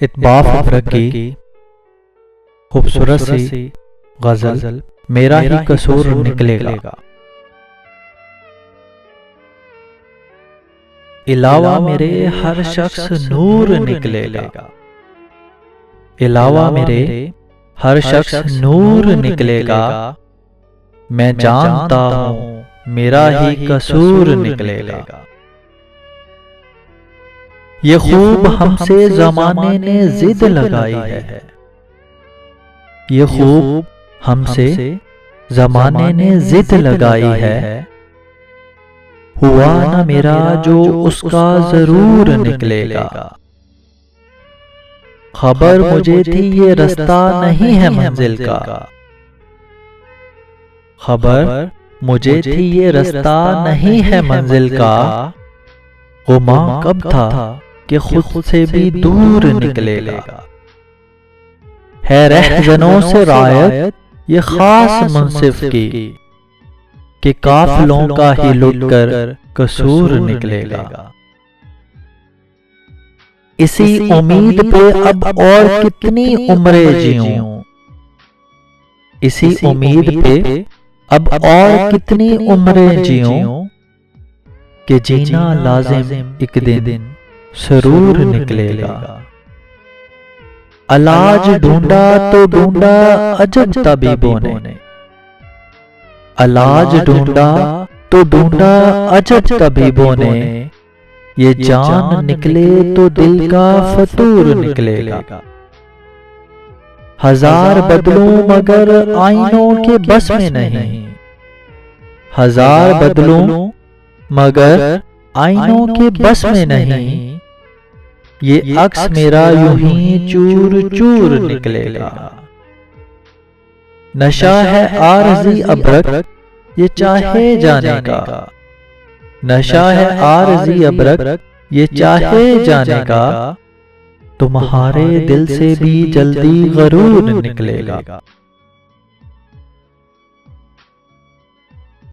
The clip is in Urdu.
اتباف ابرک کی خوبصورت سی غزل میرا ہی قصور نکلے گا۔ علاوہ میرے ہر شخص نور نکلے گا، علاوہ میرے ہر شخص نور نکلے گا، میں جانتا ہوں میرا ہی قصور نکلے گا۔ یہ خوب ہم سے زمانے نے ضد لگائی ہے، یہ خوب ہم سے زمانے نے ضد لگائی ہے، ہوا نہ میرا جو اس کا ضرور نکلے گا۔ خبر مجھے تھی یہ رستہ نہیں ہے منزل کا، خبر مجھے تھی یہ رستہ نہیں ہے منزل کا، گمان کب تھا کہ خود سے بھی دور نکلے گا۔ ہے رہزنوں سے رعایت یہ خاص منصف کی، کہ قافلوں کا ہی لٹ کر قصور نکلے گا۔ اسی امید پہ اب اور کتنی عمریں جیوں، اسی امید پہ اب اور کتنی عمریں جیوں، کہ جینا لازم ایک دن ضرور نکلے گا۔ علاج ڈھونڈا تو ڈھونڈا عجب طبیبوں نے، علاج ڈھونڈا تو ڈھونڈا عجب طبیبوں نے، یہ جان نکلے تو دل کا فطور نکلے گا۔ ہزار بدلوں مگر آئینوں کے بس میں نہیں، ہزار بدلوں مگر آئینوں کے بس میں نہیں، یہ عکس میرا یوں ہی چور چور نکلے گا۔ نشہ ہے عارضی ابرک یہ چاہے جانے کا، نشہ ہے عارضی ابرک یہ چاہے جانے کا، تمہارے دل سے بھی جلدی غرور نکلے گا۔